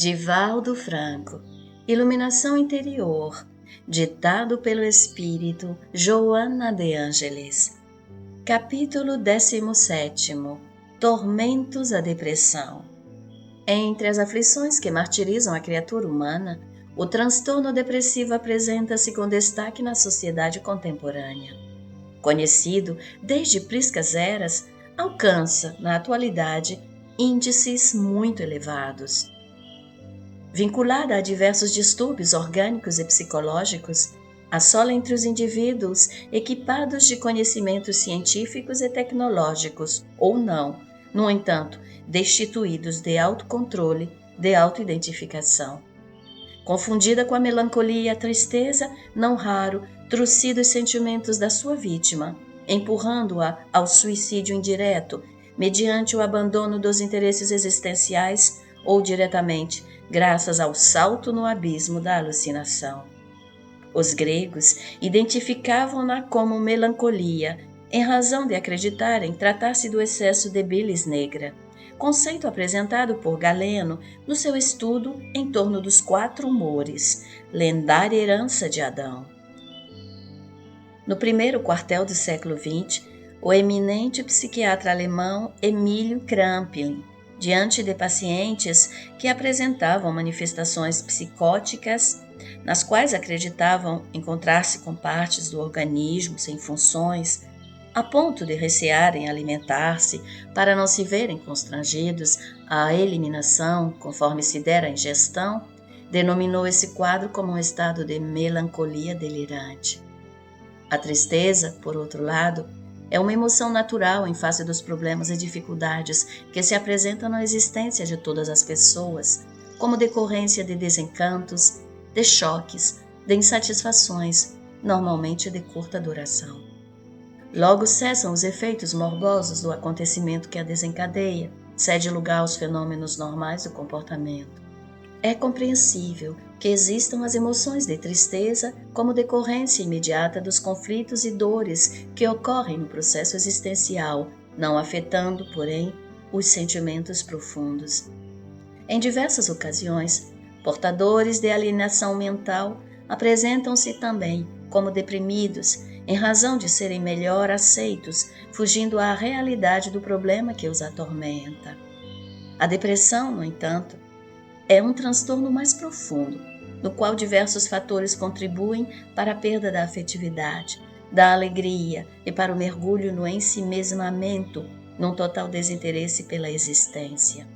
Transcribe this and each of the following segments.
Divaldo Franco, Iluminação Interior, ditado pelo Espírito Joana de Ângeles. Capítulo 17. Tormentos à depressão. Entre as aflições que martirizam a criatura humana, o transtorno depressivo apresenta-se com destaque na sociedade contemporânea. Conhecido desde priscas eras, alcança, na atualidade, índices muito elevados. Vinculada a diversos distúrbios orgânicos e psicológicos, assola entre os indivíduos equipados de conhecimentos científicos e tecnológicos, ou não, no entanto, destituídos de autocontrole, de autoidentificação. Confundida com a melancolia e a tristeza, não raro, trucida os sentimentos da sua vítima, empurrando-a ao suicídio indireto, mediante o abandono dos interesses existenciais ou diretamente, graças ao salto no abismo da alucinação. Os gregos identificavam-na como melancolia, em razão de acreditarem tratar-se do excesso de bilis negra, conceito apresentado por Galeno no seu estudo em torno dos 4 humores, lendária herança de Adão. No primeiro quartel do século XX, o eminente psiquiatra alemão Emílio Kraepelin, diante de pacientes que apresentavam manifestações psicóticas, nas quais acreditavam encontrar-se com partes do organismo sem funções, a ponto de recearem alimentar-se para não se verem constrangidos à eliminação, conforme se dera a ingestão, denominou esse quadro como um estado de melancolia delirante. A tristeza, por outro lado, é uma emoção natural em face dos problemas e dificuldades que se apresentam na existência de todas as pessoas, como decorrência de desencantos, de choques, de insatisfações, normalmente de curta duração. Logo cessam os efeitos morbosos do acontecimento que a desencadeia, cede lugar aos fenômenos normais do comportamento. É compreensível que existam as emoções de tristeza como decorrência imediata dos conflitos e dores que ocorrem no processo existencial, não afetando, porém, os sentimentos profundos. Em diversas ocasiões, portadores de alienação mental apresentam-se também como deprimidos, em razão de serem melhor aceitos, fugindo à realidade do problema que os atormenta. A depressão, no entanto, é um transtorno mais profundo, no qual diversos fatores contribuem para a perda da afetividade, da alegria e para o mergulho no ensimesmamento, num total desinteresse pela existência.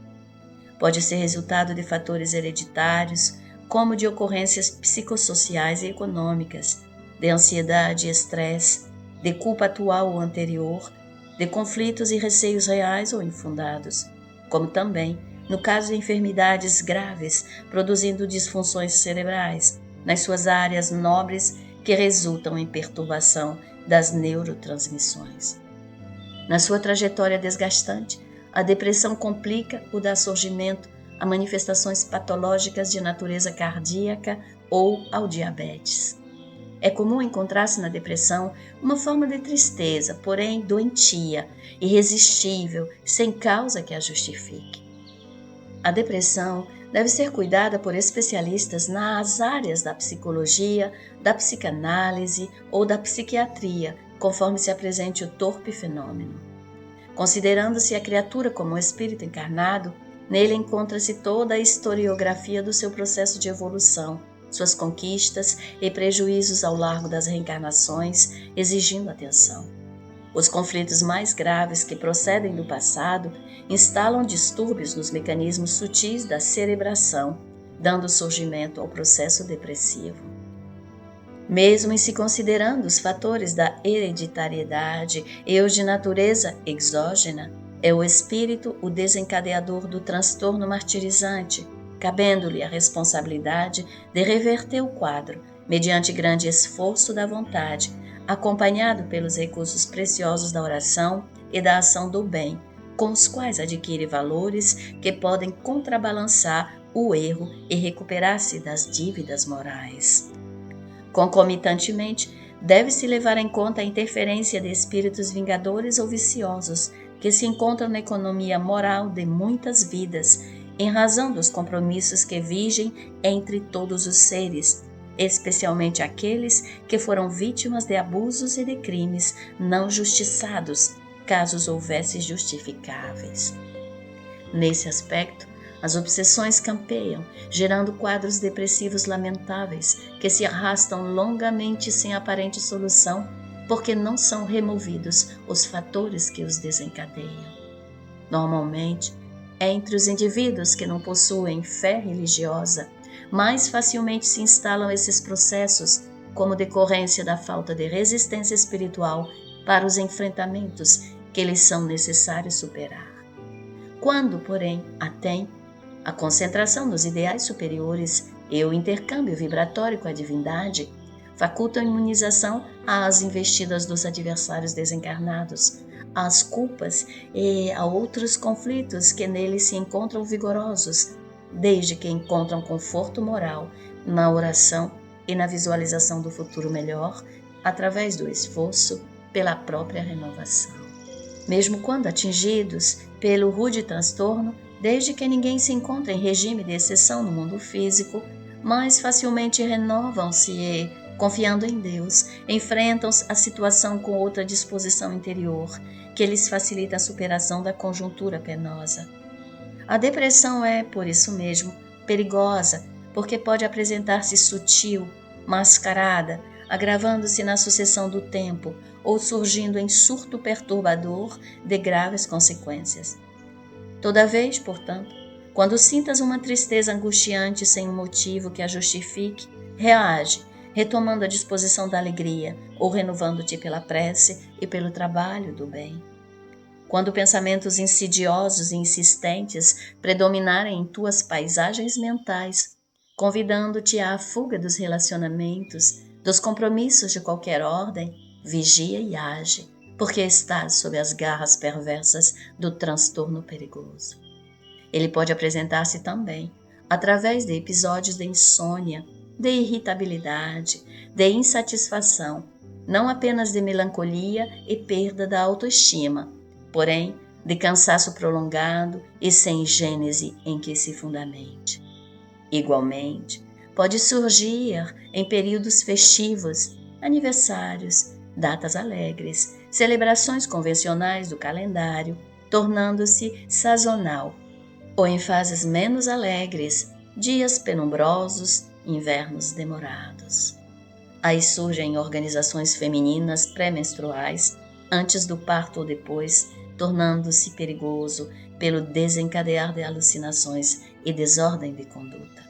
Pode ser resultado de fatores hereditários, como de ocorrências psicossociais e econômicas, de ansiedade e estresse, de culpa atual ou anterior, de conflitos e receios reais ou infundados, como também no caso de enfermidades graves, produzindo disfunções cerebrais nas suas áreas nobres que resultam em perturbação das neurotransmissões. Na sua trajetória desgastante, a depressão complica ou dá surgimento a manifestações patológicas de natureza cardíaca ou ao diabetes. É comum encontrar-se na depressão uma forma de tristeza, porém doentia, irresistível, sem causa que a justifique. A depressão deve ser cuidada por especialistas nas áreas da psicologia, da psicanálise ou da psiquiatria, conforme se apresente o torpe fenômeno. Considerando-se a criatura como um espírito encarnado, nele encontra-se toda a historiografia do seu processo de evolução, suas conquistas e prejuízos ao largo das reencarnações, exigindo atenção. Os conflitos mais graves que procedem do passado instalam distúrbios nos mecanismos sutis da cerebração, dando surgimento ao processo depressivo. Mesmo em se considerando os fatores da hereditariedade e os de natureza exógena, é o espírito o desencadeador do transtorno martirizante, cabendo-lhe a responsabilidade de reverter o quadro, mediante grande esforço da vontade, acompanhado pelos recursos preciosos da oração e da ação do bem, com os quais adquire valores que podem contrabalançar o erro e recuperar-se das dívidas morais. Concomitantemente, deve-se levar em conta a interferência de espíritos vingadores ou viciosos que se encontram na economia moral de muitas vidas em razão dos compromissos que vigem entre todos os seres, especialmente aqueles que foram vítimas de abusos e de crimes não justiçados, casos houvesse justificáveis. Nesse aspecto, as obsessões campeiam, gerando quadros depressivos lamentáveis que se arrastam longamente sem aparente solução, porque não são removidos os fatores que os desencadeiam. Normalmente, entre os indivíduos que não possuem fé religiosa, mais facilmente se instalam esses processos como decorrência da falta de resistência espiritual para os enfrentamentos que lhes são necessários superar. Quando, porém, a têm, a concentração nos ideais superiores e o intercâmbio vibratório com a divindade facultam imunização às investidas dos adversários desencarnados, às culpas e a outros conflitos que neles se encontram vigorosos, desde que encontram conforto moral na oração e na visualização do futuro melhor, através do esforço pela própria renovação. Mesmo quando atingidos pelo rude transtorno, desde que ninguém se encontre em regime de exceção no mundo físico, mais facilmente renovam-se e, confiando em Deus, enfrentam a situação com outra disposição interior, que lhes facilita a superação da conjuntura penosa. A depressão é, por isso mesmo, perigosa, porque pode apresentar-se sutil, mascarada, agravando-se na sucessão do tempo ou surgindo em surto perturbador de graves consequências. Toda vez, portanto, quando sintas uma tristeza angustiante sem um motivo que a justifique, reage, retomando a disposição da alegria ou renovando-te pela prece e pelo trabalho do bem. Quando pensamentos insidiosos e insistentes predominarem em tuas paisagens mentais, convidando-te à fuga dos relacionamentos, dos compromissos de qualquer ordem, vigia e age, porque estás sob as garras perversas do transtorno perigoso. Ele pode apresentar-se também através de episódios de insônia, de irritabilidade, de insatisfação, não apenas de melancolia e perda da autoestima, porém de cansaço prolongado e sem gênese em que se fundamente. Igualmente, pode surgir em períodos festivos, aniversários, datas alegres, celebrações convencionais do calendário, tornando-se sazonal, ou em fases menos alegres, dias penumbrosos, invernos demorados. Aí surgem organizações femininas pré-menstruais, antes do parto ou depois, tornando-se perigoso pelo desencadear de alucinações e desordem de conduta.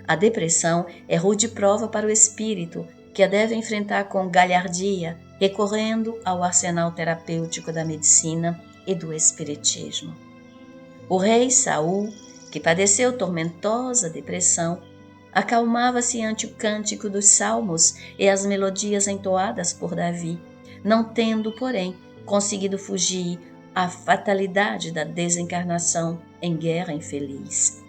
A depressão é rude prova para o espírito, que a deve enfrentar com galhardia, recorrendo ao arsenal terapêutico da medicina e do espiritismo. O rei Saul, que padeceu tormentosa depressão, acalmava-se ante o cântico dos salmos e as melodias entoadas por Davi, não tendo, porém, conseguido fugir à fatalidade da desencarnação em guerra infeliz.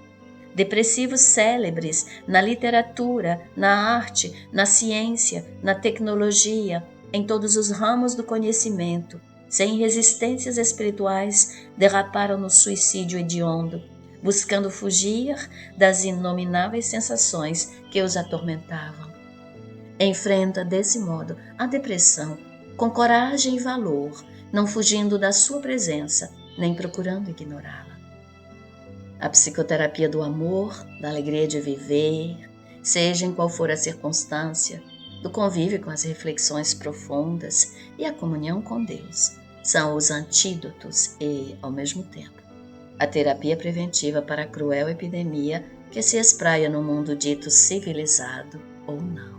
Depressivos célebres na literatura, na arte, na ciência, na tecnologia, em todos os ramos do conhecimento, sem resistências espirituais, derraparam no suicídio hediondo, buscando fugir das inomináveis sensações que os atormentavam. Enfrenta, desse modo, a depressão com coragem e valor, não fugindo da sua presença, nem procurando ignorá-la. A psicoterapia do amor, da alegria de viver, seja em qual for a circunstância, do convívio com as reflexões profundas e a comunhão com Deus, são os antídotos e, ao mesmo tempo, a terapia preventiva para a cruel epidemia que se espraia no mundo dito civilizado ou não.